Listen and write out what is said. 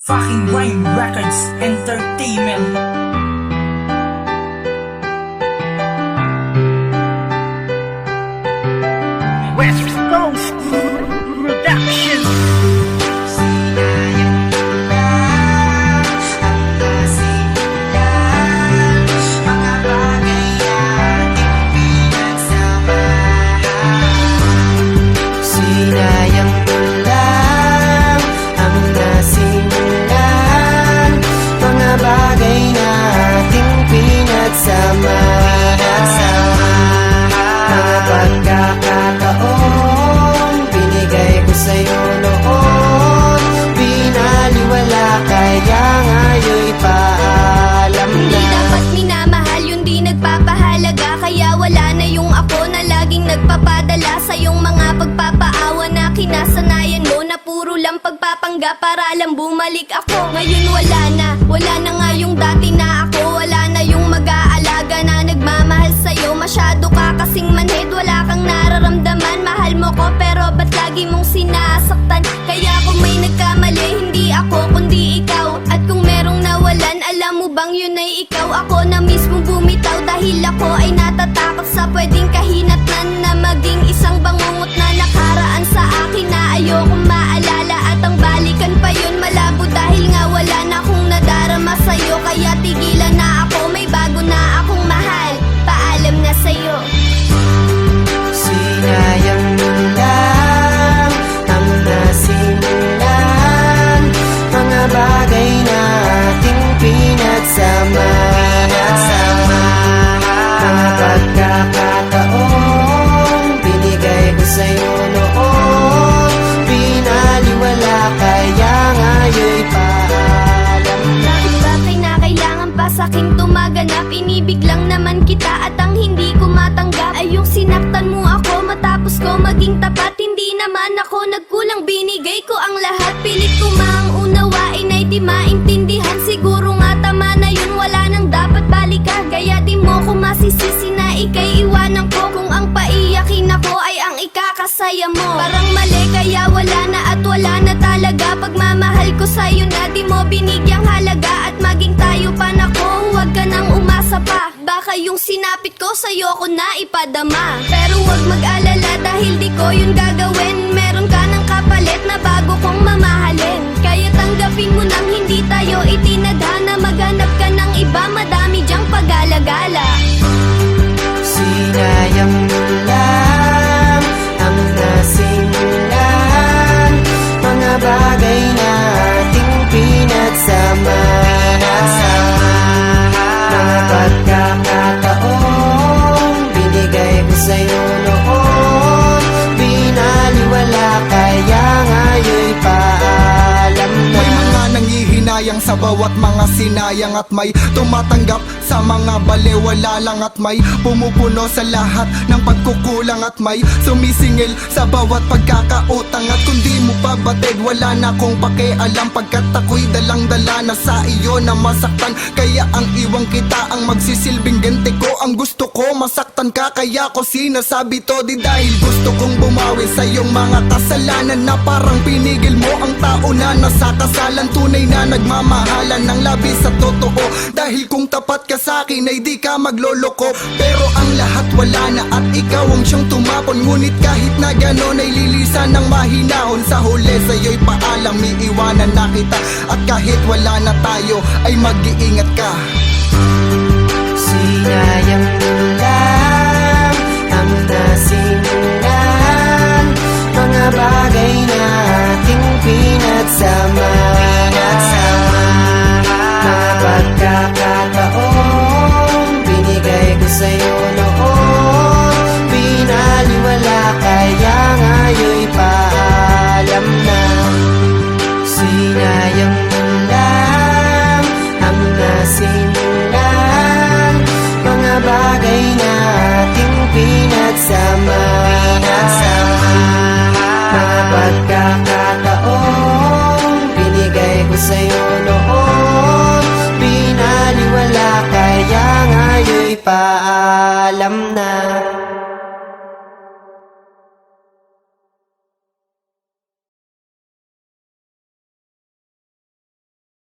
Fucking Rhyme Records Entertainment. West Coast Production. Sinayang ko lang ang nasimulan, mga bagay na ating pinagsamahan, mga pagkakataon binigay ko sa'yo noon, binaliwala kaya ngayon'y paalam na. Hindi dapat minamahal yung di nagpapahalaga, kaya wala na yung ako na laging nagpapadala sa yung mga pagpapaawa na kinasanayan mo, na puro lang pagpapanggap para lang bumalik ako. Ngayon wala na nga yung dati na ako, wala na yung mag-aalaga na nagmamahal sa'yo. Masyado ka kasing manhid, wala kang nararamdaman, mahal mo ko pero ba't lagi mong sinasaktan? Kaya kung may nagkamali, hindi ako kundi ikaw, at kung merong nawalan, alam mo bang yun ay ikaw? Ako na mismo bumitaw dahil ako ay natatakot sa pwedeng kahinatnan na maging isang bangungot na nakaraan sa akin na ayokong maalala, at ang balikan pa yun malabo dahil nga wala na akong nadarama sa'yo. Kaya tigilan na ako, may bago na akong mahal, paalam na sa'yo. Sinayang mo lang ang nasimulan, mga bagay na ating pinagsamahan, mga pagkakataon binigay ko sa'yo noon, binaliwala kaya ngayon'y paalam na. Bakit ba kailangan pa sa'king tumaganap? Inibig lang naman kita, at ang hindi ko matanggap ay yung sinaktan mo ako matapos ko maging tapat. Hindi naman ako nagkulang, binigay ko ang lahat. Pilit ko mang unawain ay di maintindihan. Siguro nga tama na yun, wala nang dapat balikan. Kaya di mo ko masisisi na ika'y iwanan ko, kung ang paiyakin ako ay ang ikakasaya mo. Parang mali kaya wala na, at wala na talaga. Pagmamahal ko sa'yo na di mo binigyang halaga, at maging tayo pa na ko, huwag ka nang umasa pa. Baka yung sinapit ko sa'yo ko na ipadama. Pero huwag mag-alala dahil di ko yun gagawin. Meron ka ng kapalit na bago kong mamahalin. Kaya tanggapin mo nang hindi tayo itinadhana, maghanap ka ng iba, madami dyang pag-alagala. Sinayang mo lang ang nasimulan, mga bagay na ating pinagsamahan, mga pagkakataon binigay ko sa'yo noon, binaliwala kaya ngayon'y paalam na. May mga nangihinayang sa bawat mga sinayang, at may tumatanggap sa mga balewala lang, at may pumupuno sa lahat ng pagkukulang, at may sumisingil sa bawat pagkakautang. At kung di mo pa batid, wala na akong pakialam, pagkat ako'y dalang-dala na sa iyo na masaktan. Kaya ang iwang kita ang magsisilbing ganti ko. Ang gusto ko masaktan ka, kaya ko sinasabi to, di dahil gusto kong bumawi sa iyong mga kasalanan, na parang pinigil mo ang tao na nasa kasalan. Tunay na nagmamahalan ng labis sa totoo, dahil kung tapat ka sa'kin ay di ka magloloko. Pero ang lahat wala na, at ikaw ang siyang tumapon. Ngunit kahit na ganon ay lilisan ng mahinahon. Sa huli sa'yo'y paalam, iiwanan na kita, at kahit wala na tayo ay mag-iingat ka. Sinayang mo lang ang nasimulan, mga bagay na ating pinagsamahan, mga pagkakataon binigay ko sa'yo noon, binaliwala kaya ngayon'y paalam na. Sinayang mo lang ang nasimulan, mga bagay na ating pinagsamahan, mga pagkakataon binigay ko sa'yo noon, binaliwala kaya ngayon'y paalam na.